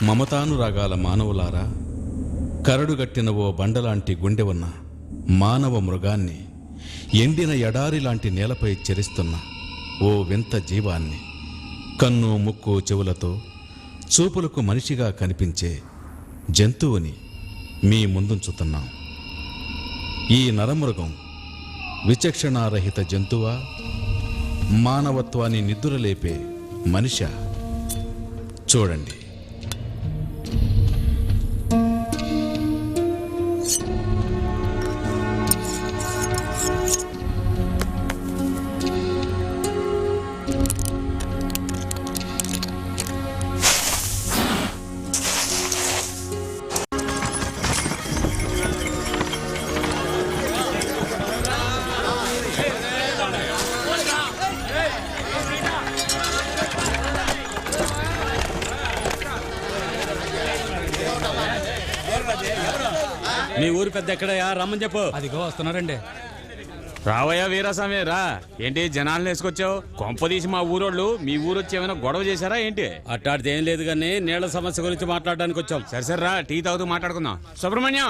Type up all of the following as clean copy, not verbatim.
మమతానురాగాల మానవులారా, కరడుగట్టిన ఓ బండలాంటి గుండె ఉన్న మానవ మృగాన్ని, ఎండిన ఎడారి లాంటి నేలపై చెరిస్తున్న ఓ వింత జీవాన్ని, కన్ను ముక్కు చెవులతో చూపులకు మనిషిగా కనిపించే జంతువుని మీ ముందుంచుతున్నాం. ఈ నరమృగం విచక్షణారహిత జంతువా, మానవత్వాన్ని నిద్దురలేపే మనిషా? చూడండి. మీ ఊరు పెద్ద ఎక్కడయా? రమ్మని చెప్పు. అదిగో వస్తున్నారండి. రావయ్యా వీరాస్వామి రా. ఏంటి జనాలను వేసుకొచ్చావు? కొంపదీసి మా ఊరోళ్ళు మీ ఊరు వచ్చి ఏమైనా గొడవ చేశారా ఏంటి? అట్టాడితే ఏం లేదు కానీ నీళ్ల సమస్య గురించి మాట్లాడడానికి వచ్చాం. సరే సరే రా, టీ తాగుతూ మాట్లాడుకుందాం. సుబ్రహ్మణ్యం,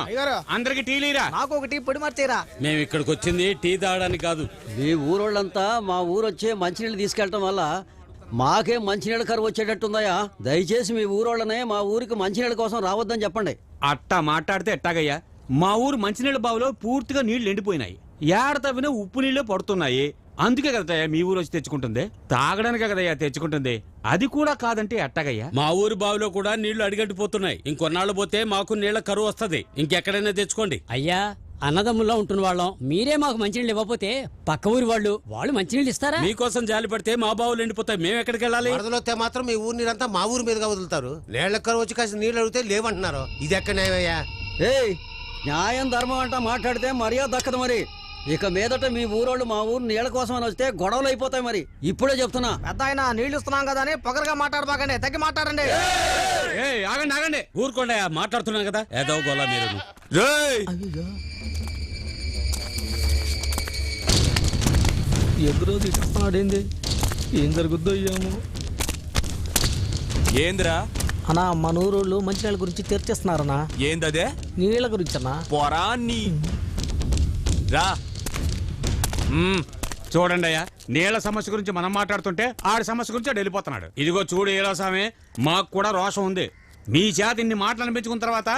అందరికి టీ లీరా. నాకు ఒక టీ పొడి మార్చేరా. మేము ఇక్కడికి వచ్చింది టీ తాగడానికి కాదు. మీ ఊరోళ్ళంతా మా ఊరు వచ్చే మంచినీళ్ళు తీసుకెళ్ళటం వల్ల మాకే మంచినీళ్ళ కరువు వచ్చేటట్టుందయ్యా. దయచేసి మీ ఊరోళ్ళనే మా ఊరికి మంచినీళ్ళ కోసం రావద్దని చెప్పండి. అట్టా మాట్లాడితే ఎట్టాగయ్యా? మా ఊరు మంచినీళ్ళ బావిలో పూర్తిగా నీళ్లు ఎండిపోయినాయి. ఏడ తవ్వినా ఉప్పు నీళ్లే పడుతున్నాయి. అందుకే కదయ్యా మీ ఊరు వచ్చి తెచ్చుకుంటుంది. తాగడానికే కదయ్యా తెచ్చుకుంటుంది. అది కూడా కాదంటే ఎట్టాగయ్యా? మా ఊరు బావిలో కూడా నీళ్లు అడిగట్టిపోతున్నాయి. ఇంకొన్నాళ్ళు పోతే మాకు నీళ్ల కరువు వస్తుంది. ఇంకెక్కడైనా తెచ్చుకోండి. అయ్యా, అన్నదమ్ముల్లో ఉంటున్న వాళ్ళం మీరే మాకు మంచినీళ్ళు ఇవ్వకపోతే పక్క ఊరి వాళ్ళు మంచినీళ్ళు ఇస్తారా? మీకోసం జాలి పడితే మా బావులు ఎండిపోతాయి. మేము ఎక్కడికి వెళ్ళాలి? వరదలొస్తే మాత్రం మీ ఊరి నీరంతా మా ఊరి మీదుగా వదులుతారు. నీళ్ల కరువు వచ్చి కాసిన నీళ్ళు అడిగితే లేవంటున్నారు. ఇది ఎక్కడ న్యాయమయ్యా? ఏయ్, న్యాయం ధర్మం అంటా మాట్లాడితే మర్యాద దక్కదు. మరి ఇక మీదట మీ ఊరోళ్ళు మా ఊరు నీళ్ళ కోసం అని వస్తే గొడవలు అయిపోతాయి. మరి ఇప్పుడే చెప్తున్నా. పెద్ద ఆయన నీళ్లు ఇస్తున్నాం కదా అని పొగరగా మాట్లాడబాకండి. తగ్గి మాట్లాడండి. ఆగండి ఆగండి, ఊరుకోండి, మాట్లాడుతున్నాం కదా. ఏదో గోలా మీరు. ఎదురో తీసుకున్నాడేంది? ఏం జరుగుద్దో ఏమో. ఏందిరా అన్నా, మన ఊరోళ్ళు మంచినీళ్ళ గురించి చర్చిస్తున్నారన్నా. ఏందదే? నీళ్ళ గురించి అన్నా. పొరా నీ రా. చూడండి అయ్యా, నీళ్ల సమస్య గురించి మనం మాట్లాడుతుంటే ఆడి సమస్య గురించి ఆడు వెళ్ళిపోతున్నాడు. ఇదిగో చూడు వీరాస్వామి, మాకు కూడా రోషం ఉంది. మీ చేత ఇన్ని మాటలు అనిపించుకున్న తర్వాత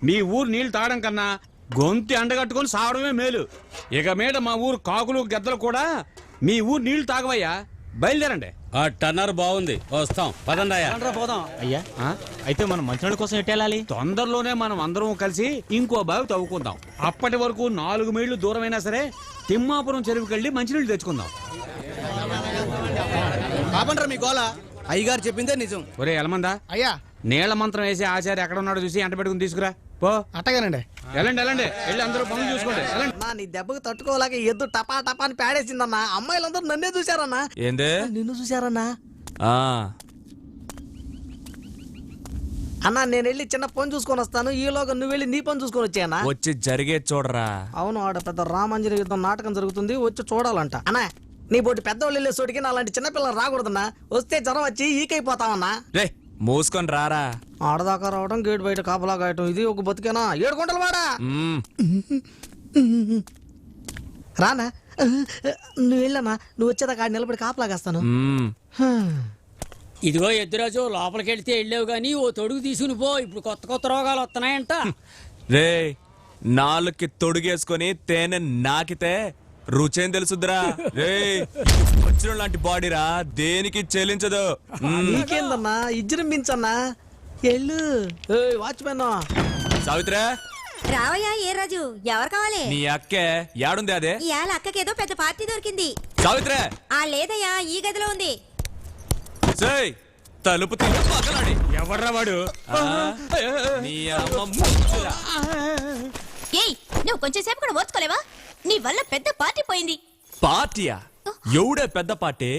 మీ ఊరు నీళ్లు తాగడం కన్నా గొంతు ఎండగట్టుకుని సావడమే మేలు. ఇక మీద మా ఊరు కాకులు గద్దలు కూడా మీ ఊరు నీళ్లు తాగవయ్యా. బయలుదేరండి. ఆ టన్నర్ బాగుంది, వస్తాం. పదండి అయ్యా. పోదాం. అయ్యా, అయితే మనం మంచినీళ్ళ కోసం ఎట్టేళ్ళాలి? తొందరలోనే మనం అందరం కలిసి ఇంకో బావి తవ్వుకుందాం. అప్పటి వరకు 4 మైళ్ళు దూరమైనా సరే తిమ్మాపురం చెరువుకెళ్ళి మంచినీళ్ళు తెచ్చుకుందాం. మీ గోళ అయ్యగారు చెప్పిందే నిజం. ఒరే ఎలమందా, అయ్యా నీళ్ల మంత్రం వేసి ఆచార్య ఎక్కడ ఉన్నాడో చూసి ఎంట పెట్టుకుని తీసుకురా పో. అట్టగానండి. వెళ్ళండి వెళ్ళండి, వెళ్ళి అందరూ పనులు చూసుకోండి. నీ దెబ్బకు తట్టుకోలేక ఎద్దు టపా టపా అని పేడేసిందన్నా. అమ్మాయిలందరూ నన్నే చూశారన్నా. ఏందే? నిన్ను చూశారన్నా. ఆ అన్నా, నేను వెళ్ళి చిన్న పని చూసుకొని వస్తాను. ఈలోగా నువ్వు వెళ్ళి నీ పని చూసుకొని వచ్చాయన్నా. వచ్చి జరిగే చూడరా. అవును, ఆడ పెద్ద రామాంజన యుద్ధం నాటకం జరుగుతుంది, వచ్చి చూడాలంట. అన్నా, నీ బోటి పెద్దవాళ్ళు వెళ్ళే చోటికి నా అలాంటి చిన్నపిల్లలు రాకూడదన్నా. వస్తే జ్వరం వచ్చి ఈకైపోతామన్నా. రే, మూసుకొని రారా. ఆడదాకా రావడం, గేటు బయట కాపలా కాయటం, ఇది ఒక బతికేనా? 7 గుంటలు వాడా. రానా, నువ్వు వెళ్ళనా? నువ్వు వచ్చేదాకా ఆడ నిలబడి కాపలా కాస్తాను. ఇదిగో ఎద్దురాజు, లోపలికి వెళ్తే వెళ్ళావు గానీ ఓ తొడుగు తీసుకుని పో. ఇప్పుడు కొత్త కొత్త రోగాలు వస్తున్నాయంట. రే, నాలుగుకి తొడుగేసుకొని తేనె నాకితే రుచేం తెలుసుద్రా. రే, వచ్చిన లాంటి బాడీరా, దేనికి చెల్లించదు. నీకేందన్నా, ఇజ్జరించన్నా. ఎల్లు వాచ్మెన్. సావిత్రా, రావయ్యా. ఏ రాజు, ఎవరు కావాలి? నీ అక్కే యాడుంది? అదే ఇవాళ అక్కకేదో పెద్ద పార్టీ దొరికింది. సావిత్రా. లేదయ్యా, ఈ గదిలో ఉంది. తలుపు పగలాడి. ఎవర్రా వాడు? నీ అమ్మ ముచ్చురా. ఏయ్, నువ్వు కొంచెం సేపు కూడా ఓర్చుకోలేవా? నీ వల్ల పెద్ద పార్టీ పోయింది. పార్టీయా? ఎవడే పెద్ద పార్టీ?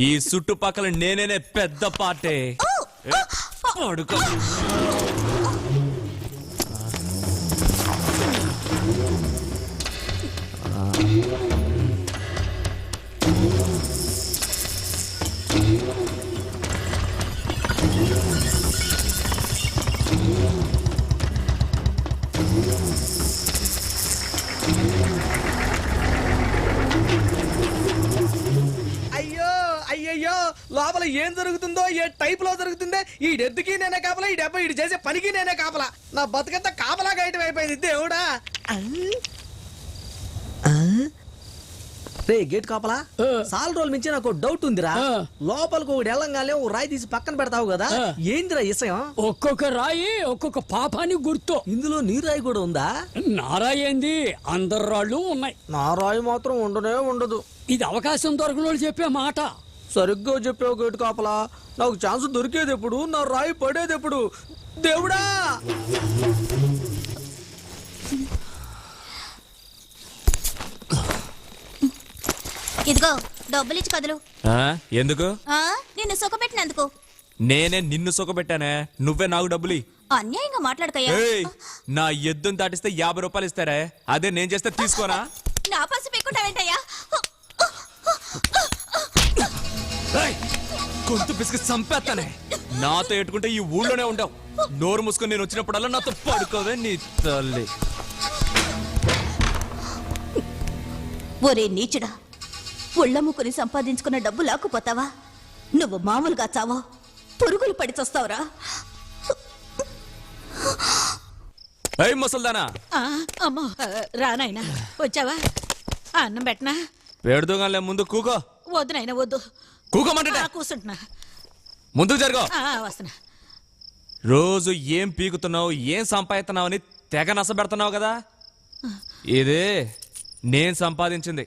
ఈ చుట్టుపక్కల నేనేనే పెద్ద పార్టీ. పడుకో. ఏం జరుగుతుందో ఏ టైప్ లో జరుగుతుందో ఈ డెత్తుకి నేనే కాపలా ఈ డెబ్బ ఇటు చేసే పనికి నేనే కాపలా నా బతుకంతా కాపలా గాయటం అయిపోయింది దేవుడా రే గేట్ కాపలా సాల్ రోజుల మించి నాకు డౌట్ ఉందిరా లోపలికి ఒకటి వెళ్ళంగానే ఓ రాయి తీసి పక్కన పెడతావు కదా ఏందిరా ఇసయం ఒక్కొక్క రాయి ఒక్కొక్క పాపానికి గుర్తు. ఇందులో నీ రాయి కూడా ఉందా నారాయి ఏంది, అందరు రాళ్ళు ఉన్నాయి. నా రాయి మాత్రం ఉండనే ఉండదు. ఇది అవకాశం దొరకనోళ్ళు చెప్పే మాట. సరిగ్గా చెప్పావు గేటు కాపలా. నాకు ఛాన్స్ దొరికేది ఎప్పుడు, నా రాయి పడేది ఎప్పుడు దేవుడా. ఇదిగో డబ్బులు ఇచ్చి కదులు. ఎందుకు? నిన్ను సుఖపెట్టినందుకు. నేనే నిన్ను సుఖపెట్టానే, నువ్వే నాకు డబ్బులు. అన్యాయంగా మాట్లాడకయ్యా. నా ఎద్దును దాటిస్తే 50 రూపాయలు ఇస్తారే, అదే నేను చేస్తే తీసుకోరా? నా పసి పెట్టుకుంటావేంటయ్యా? గొంతు పిసికి చంపేస్తానే. నాతో ఎట్టుకుంటే ఈ ఊళ్ళోనే ఉండవు. నోరు మూసుకొని నేను వచ్చినప్పుడల్లా నాతో పడుకోవే నీ తల్లి. ఒరే నీచుడా, ఉళ్ళమ్ముకుని సంపాదించుకున్న డబ్బు లాక్కుపోతావా? నువ్వు మామూలుగా చావో, పురుగులు పడి చస్తావురా. ఏయ్ ముసల్దానా, అమ్మో రానాయనా, వచ్చావా? అన్నం పెట్టనా? పెడుతూగానే ముందు కూకో. వద్దు నాయనా వద్దు. కూకోమంటే కూర్చుంటున్నా. ముందుకు జరగో. వస్తున్నా. రోజు ఏం పీకుతున్నావు, ఏం సంపాదిస్తున్నావు అని తెగ నసబెడుతున్నావు కదా. ఇదే నేను సంపాదించింది,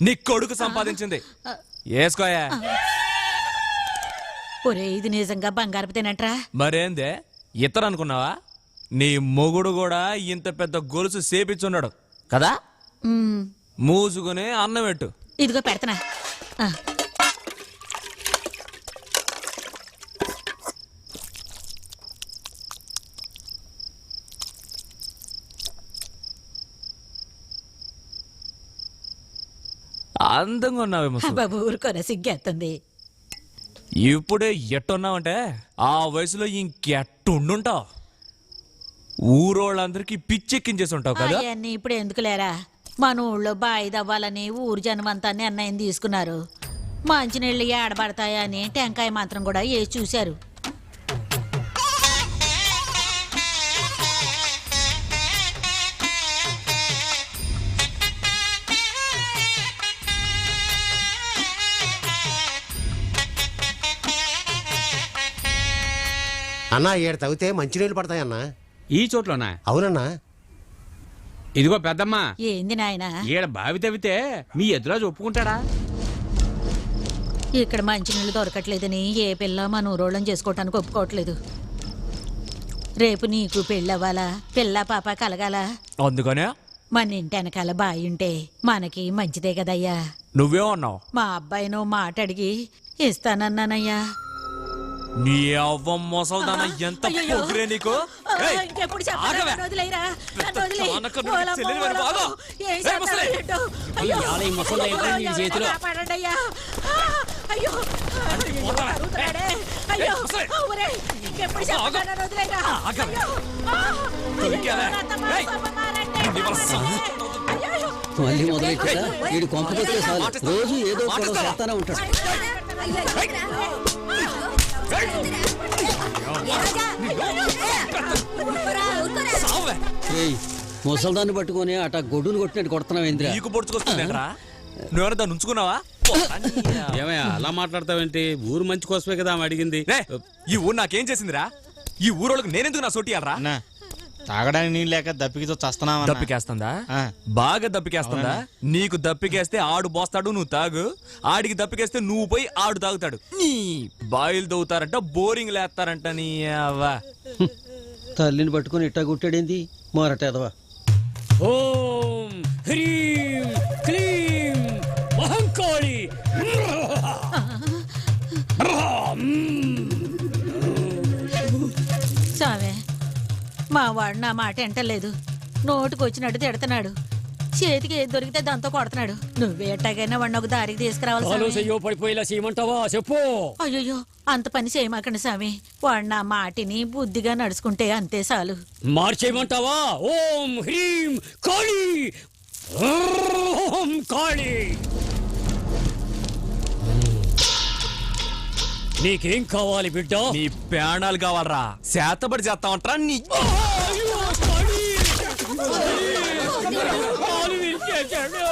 నీ కొడుకు సంపాదించింది. వేసుకోయా. ఒరే ఇది నిజంగా బంగారపు తినట్రా? మరేందే ఇతరు అనుకున్నావా? నీ మొగుడు కూడా ఇంత పెద్ద గొలుసు సేపిచ్చున్నాడు కదా. మూసుకుని అన్నం పెట్టు. ఇదిగో పెడతనా. అందంగా ఉన్నావేమో. బాబు ఊరుకోరా, సిగ్గేస్తుంది. ఇప్పుడే ఎట్టున్నావంటే ఆ వయసులో ఇంకెట్టుండుంటావు. ఊరోళ్ళందరికీ పిచ్చెక్కించేసి ఉంటావు కదా. అవన్నీ ఇప్పుడు ఎందుకు లేరా? మన ఊళ్ళో బాయి దవ్వాలని ఊరు జనమంతా నిర్ణయం తీసుకున్నారు. మంచినీళ్ళు ఏడబడతాయా అని టెంకాయ మాత్రం కూడా వేసి చూశారు. అన్నా ఏడు తవ్వితే మంచినీళ్ళు పడతాయన్నా. ఈ చోట్లోనా? అవునన్నా. ఇదిగో పెద్దమ్మా, ఏంది నాయనా? ఈడ బావి తవ్వితే మీ ఎదురాజు ఒప్పుకుంటాడా? ఇక్కడ మంచినీళ్ళు దొరకట్లేదని ఏ పిల్ల మన ఊరోళ్ళని చేసుకోవటానికి ఒప్పుకోవట్లేదు. రేపు నీకు పెళ్ళవ్వాలా, పిల్ల పాప కలగాల. అందుకనే మన ఇంటి వెనకాల బాయి ఉంటే మనకి మంచిదే కదయ్యా. నువ్వే అన్నావు. మా అబ్బాయినో మాట అడిగి ఇస్తానన్నానయ్యా. నీ అవ్వ మొసల్దాన ఎంత పొగిరే నీకు. ఇంకెప్పుడు చెప్పరా? వదిలేయరా, నన్ను వదిలేయ్. ఓలమ్మో, ఓలమ్మో. ఏం చేస్తారో ఏంటో. అయ్యో, అయ్యో, చేతిలో కాపాడండి అయ్యా. అయ్యో, అరుగుతున్నాడే. అయ్యో, ఒరేయ్, ఇంకెప్పుడు చెప్పరా? నన్ను వదిలేయరా. అయ్యో, అయ్యో, రత్తమా, సబ్బమారండి. అయ్యో, మళ్ళీ మొదలెట్టా. వీడు కొంపకొస్తే చాలు, రోజు ఏదో గొడవ చేస్తానే ఉంటాడు. ముసల్దాన్ని పట్టుకొని అట గొడ్డును కొట్టినట్టు కొడుతున్నావు ఏంద్రా? నీకు పొడుచుకొస్తుందేంట్రా? నువ్వెవరో దాన్ని ఉంచుకున్నావా? ఏమయ్యా అలా మాట్లాడతావేంటి? ఊరు మంచి కోసమే కదా ఆమె అడిగింది. ఈ ఊరు నాకేం చేసిందిరా? ఈ ఊరోళ్ళకి నేనెందుకు నా సోటియాలరా? తాగడానికి నీళ్ళు లేక దప్పికితో చస్తున్నావా? దప్పికేస్తుందా? బాగా దప్పికేస్తుందా? నీకు దప్పికేస్తే ఆడు పోస్తాడు, నువ్వు తాగు. ఆడికి దప్పికేస్తే నువ్వు పోయి ఆడు తాగుతాడు. నీ బాయిలు దవ్వుతారంట, బోరింగ్ లేస్తారంట. నీ అవ్వా తల్లిని పట్టుకొని ఇట్టా గుట్టాడేంది మొరటేదవా. ఓం హ్రీం క్లీం మహంకాళి. సామే, మా వాడు నా మాట ఎంటలేదు. నోటుకు వచ్చినట్టు తిడుతున్నాడు. చేతికి ఏది దొరికితే దాంతో కొడుతున్నాడు. నువ్వే ఎట్టాగైనా వాడిని ఒక దారికి తీసుకురావాలి. పడిపోయేలా చేయమంటావా? చెప్పు. అయ్యో, అంత పని చేయమాకండి స్వామి. వాడు నా మాటిని బుద్ధిగా నడుచుకుంటే అంతే చాలు. మార్చేయమంటావా? ఓం హ్రీం కాళీ. ఓం కాళీ. నీకేం కావాలి బిడ్డ నీ ప్రాణాలు కావాలరా శాతపడి చేస్తామంటారా నీ కాలు విరిచేశాడు.